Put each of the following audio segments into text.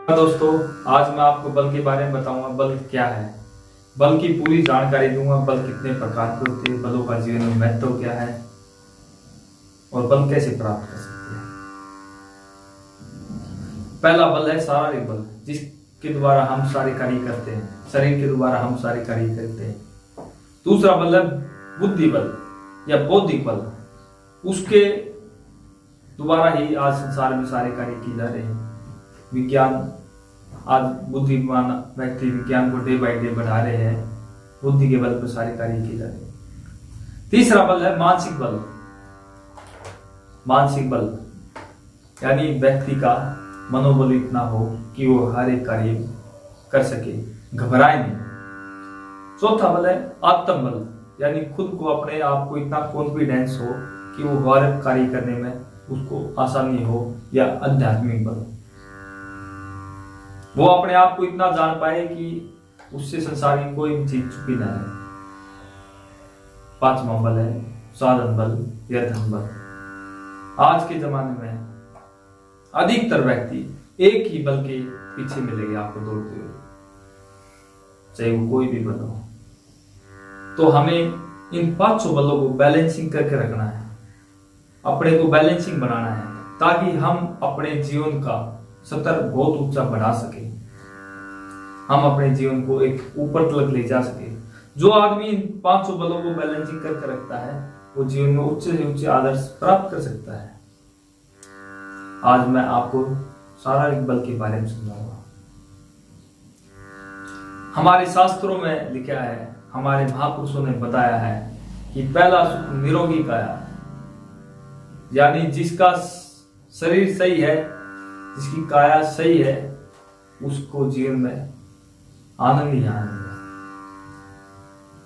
दोस्तों, आज मैं आपको बल के बारे में बताऊंगा। बल क्या है, बल की पूरी जानकारी दूंगा। बल कितने प्रकार के होते हैं, बलों का जीवन में महत्व क्या है और बल कैसे प्राप्त कर सकते हैं। पहला बल है शारीरिक बल, जिसके द्वारा हम सारे कार्य करते हैं, शरीर के द्वारा हम सारे कार्य करते हैं। दूसरा बल है बुद्धि बल या बौद्धिक बल, उसके द्वारा ही आज संसार में सारे कार्य किए जा रहे हैं। विज्ञान, आज बुद्धिमान व्यक्ति विज्ञान को डे बाय डे बढ़ा रहे हैं, बुद्धि के बल पर सारे कार्य किए जा रहे हैं। तीसरा बल है मानसिक बल। मानसिक बल यानी व्यक्ति का मनोबल इतना हो कि वो हर एक कार्य कर सके, घबराए नहीं। चौथा बल है आत्म बल, यानी खुद को, अपने आप को इतना कॉन्फिडेंस हो कि वो हर कार्य करने में उसको आसानी हो। या आध्यात्मिक बल, वो अपने आप को इतना जान पाए कि उससे संसार की कोई भी चीज छुपी ना रहे। पांचवा बल है साधन बल या धन बल। आज के जमाने में अधिकतर व्यक्ति एक ही बल के पीछे मिलेंगे आपको दौड़ते हुए, चाहे वो कोई भी बल हो। तो हमें इन पांचों बलों को बैलेंसिंग करके रखना है, अपने को बैलेंसिंग बनाना है, ताकि हम अपने जीवन का स्तर बहुत ऊंचा बढ़ा सके, हम अपने जीवन को एक ऊपर तक ले जा सके। जो आदमी इन पांचों बलों को बैलेंसिंग करके रखता है, वो जीवन में उच्च से उच्च आदर्श प्राप्त कर सकता है। आज मैं आपको शारीरिक बल के बारे में समझाऊंगा। हमारे शास्त्रों में लिखा है, हमारे महापुरुषों ने बताया है कि पहला सुख निरोगी काया, यानी जिसका शरीर सही है, जिसकी काया सही है, उसको जीवन में आनंद ही आनंद है।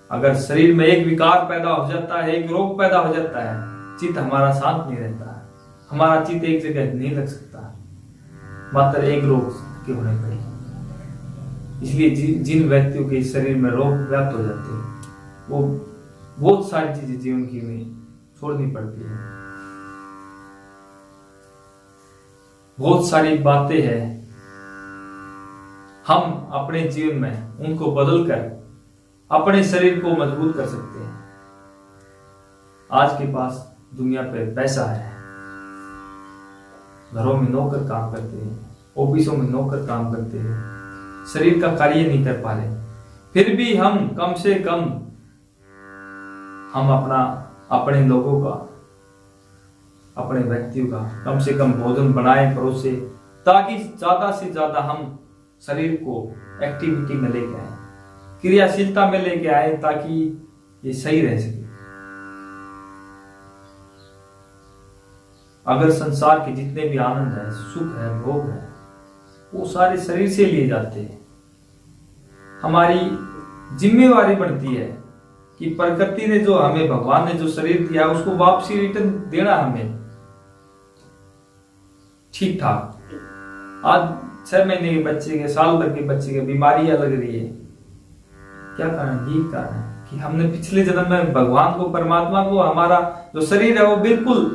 अगर शरीर में एक विकार पैदा हो जाता है, एक रोग पैदा हो जाता है, चित्त हमारा शांत नहीं रहता है, हमारा चित्त एक जगह नहीं लग सकता, मात्र एक रोग के होने पर। इसलिए जिन व्यक्तियों के शरीर में रोग व्याप्त हो जाते हैं, वो बहुत सारी चीजें जीवन की में छोड़नी पड़ती है। बहुत सारी बातें हैं, हम अपने जीवन में उनको बदलकर अपने शरीर को मजबूत कर सकते हैं। आज के पास दुनिया पे पैसा है, घरों में नौकर काम करते हैं, ऑफिसों में नौकर काम करते हैं, शरीर का कार्य नहीं कर पा रहे, फिर भी हम कम से कम हम अपने लोगों का, अपने व्यक्तियों का कम से कम भोजन बनाए परोसे, ताकि ज्यादा से ज्यादा हम शरीर को एक्टिविटी में लेके आए, क्रियाशीलता में लेके आए, ताकि ये सही रह सके। अगर संसार के जितने भी आनंद है, सुख है, भोग है, वो सारे शरीर से लिए जाते हैं। हमारी जिम्मेवारी बनती है कि प्रकृति ने जो हमें, भगवान ने जो शरीर दिया, उसको वापसी रिटर्न देना हमें ठीक ठाक। आज 6 महीने के बच्चे के, साल भर के बच्चे के बीमारियां लग रही है, क्या कारण? यही कारण है कि हमने पिछले जन्म में भगवान को, परमात्मा को, हमारा जो शरीर है वो बिल्कुल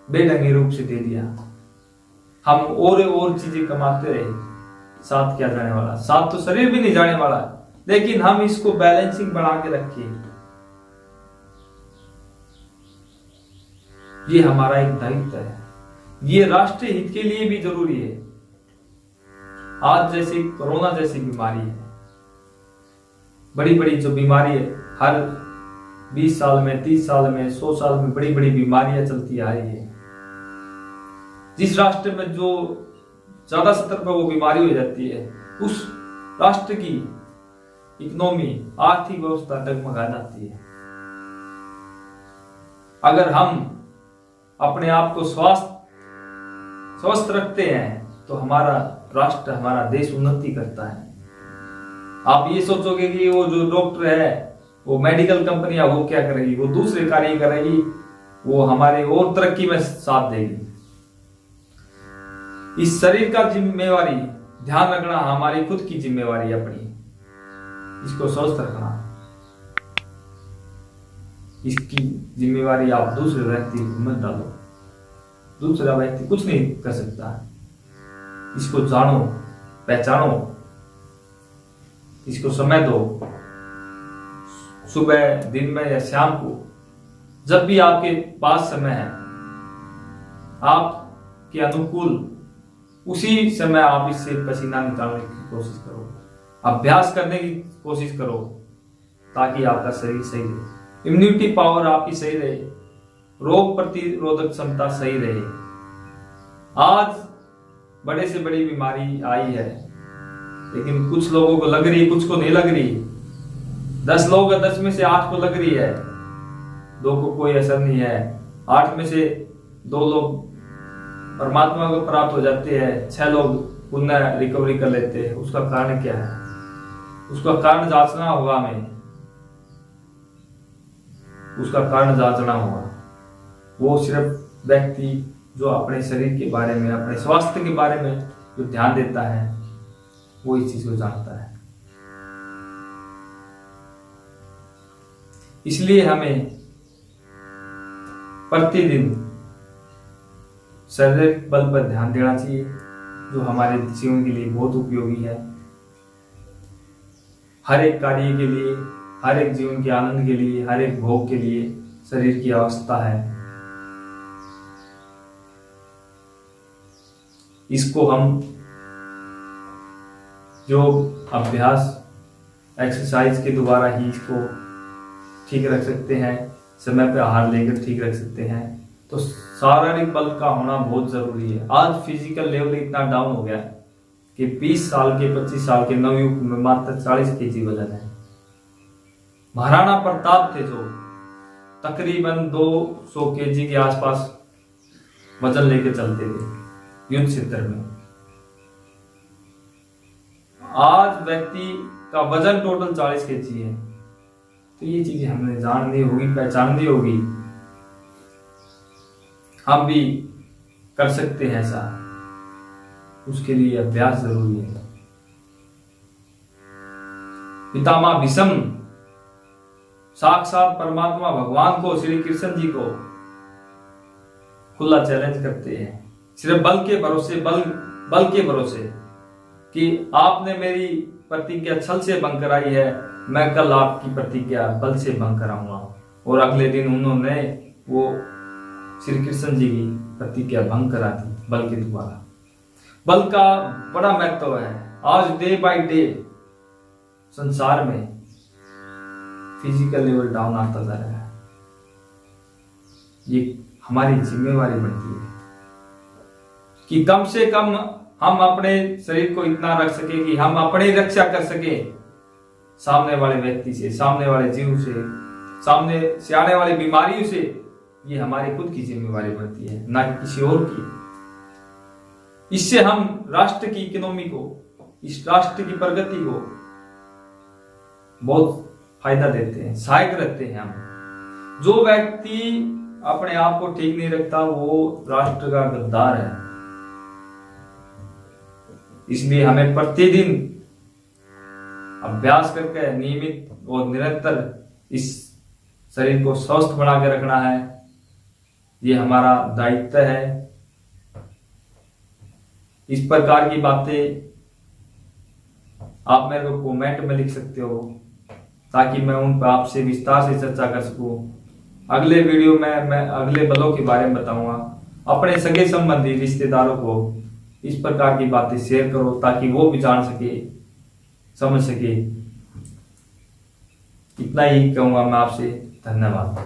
बेढंगे रूप से दे दिया। हम और चीजें कमाते रहे, साथ क्या जाने वाला, साथ तो शरीर भी नहीं जाने वाला, लेकिन हम इसको बैलेंसिंग बना के रखिए। ये हमारा एक दायित्व है, ये राष्ट्रीय हित के लिए भी जरूरी है। आज जैसे कोरोना जैसी बीमारी है, बड़ी बड़ी जो बीमारी है, हर 20 साल में, 30 साल में, 100 साल में बड़ी बड़ी बीमारियां चलती आ रही है। जिस राष्ट्र में जो ज्यादा स्तर पर वो बीमारी हो जाती है, उस राष्ट्र की इकोनॉमी, आर्थिक व्यवस्था डगमगा जाती है। अगर हम अपने आप को स्वस्थ रखते हैं, तो हमारा राष्ट्र, हमारा देश उन्नति करता है। आप ये सोचोगे कि वो जो डॉक्टर है, वो मेडिकल कंपनियां, वो क्या करेगी? वो दूसरे कार्य करेगी, वो हमारे और तरक्की में साथ देगी। इस शरीर का जिम्मेवारी ध्यान रखना हमारी खुद की जिम्मेवारी है, अपनी, इसको स्वस्थ रखना। इसकी जिम्मेवारी आप दूसरे व्यक्ति को मत डालो, दूसरा व्यक्ति कुछ नहीं कर सकता है। इसको जानो, पहचानो, इसको समय दो। सुबह, दिन में या शाम को, जब भी आपके पास समय है, आपके अनुकूल, उसी समय आप इससे पसीना निकालने की कोशिश करो, अभ्यास करने की कोशिश करो, ताकि आपका शरीर सही रहे, इम्यूनिटी पावर आपकी सही रहे, रोग प्रतिरोधक क्षमता सही रहे। आज बड़े से बड़ी बीमारी आई है, लेकिन कुछ लोगों को लग रही, कुछ को नहीं लग रही। 10 लोग 10 में से 8 को लग रही है, 2 को कोई असर नहीं है। 8 में से 2 लोग परमात्मा को प्राप्त हो जाते हैं, 6 लोग पुनः रिकवरी कर लेते हैं। उसका कारण क्या है? उसका कारण जांचना होगा हमें, उसका कारण जांचना होगा। वो सिर्फ व्यक्ति जो अपने शरीर के बारे में, अपने स्वास्थ्य के बारे में जो ध्यान देता है, वो इस चीज को जानता है। इसलिए हमें प्रतिदिन शारीरिक बल पर ध्यान देना चाहिए, जो हमारे जीवन के लिए बहुत उपयोगी है। हर एक कार्य के लिए, हर एक जीवन के आनंद के लिए, हर एक भोग के लिए शरीर की आवश्यकता है। इसको हम योग, अभ्यास, एक्सरसाइज के द्वारा ही इसको ठीक रख सकते हैं, समय पे आहार लेकर ठीक रख सकते हैं। तो शारीरिक बल का होना बहुत जरूरी है। आज फिजिकल लेवल इतना डाउन हो गया कि 20 साल के, 25 साल के नवयुवक में मात्र 40 kg वजन है। महाराणा प्रताप थे जो तकरीबन 200 kg के आसपास वजन लेके चलते थे युद्ध क्षेत्र में। आज व्यक्ति का वजन टोटल 40 kg है। तो ये चीजें हमने जाननी होगी, पहचाननी होगी। हम भी कर सकते हैं ऐसा, उसके लिए अभ्यास जरूरी है। पितामह भीष्म साक्षात परमात्मा भगवान को, श्री कृष्ण जी को खुला चैलेंज करते हैं, सिर्फ बल के भरोसे, बल के भरोसे कि आपने मेरी प्रतिज्ञा छल से भंग कराई है, मैं कल आपकी प्रतिज्ञा बल से भंग कराऊंगा। और अगले दिन उन्होंने वो श्री कृष्ण जी की प्रतिज्ञा भंग करा दी बल के द्वारा। बल का बड़ा महत्व है। आज डे बाय डे संसार में फिजिकल लेवल डाउन आता जा रहा है। ये हमारी जिम्मेवारी बनती है कि कम से कम हम अपने शरीर को इतना रख सके कि हम अपनी रक्षा कर सके सामने वाले व्यक्ति से, सामने वाले जीव से, सामने से आने वाली बीमारियों से। ये हमारी खुद की जिम्मेवारी बनती है, ना कि किसी और की। इससे हम राष्ट्र की इकोनॉमी को, इस राष्ट्र की प्रगति को बहुत फायदा देते हैं, सहायक रहते हैं हम। जो व्यक्ति अपने आप को ठीक नहीं रखता वो राष्ट्र का गद्दार है। इसलिए हमें प्रतिदिन अभ्यास करके नियमित और निरंतर इस शरीर को स्वस्थ बना के रखना है। ये हमारा दायित्व है। इस प्रकार की बातें आप मेरे को कमेंट में लिख सकते हो, ताकि मैं उन पर आपसे विस्तार से चर्चा कर सकूं। अगले वीडियो में मैं अगले बलों के बारे में बताऊंगा। अपने सगे संबंधी रिश्तेदारों को इस प्रकार की बातें शेयर करो, ताकि वो भी जान सके, समझ सके। इतना ही कहूंगा मैं आपसे। धन्यवाद।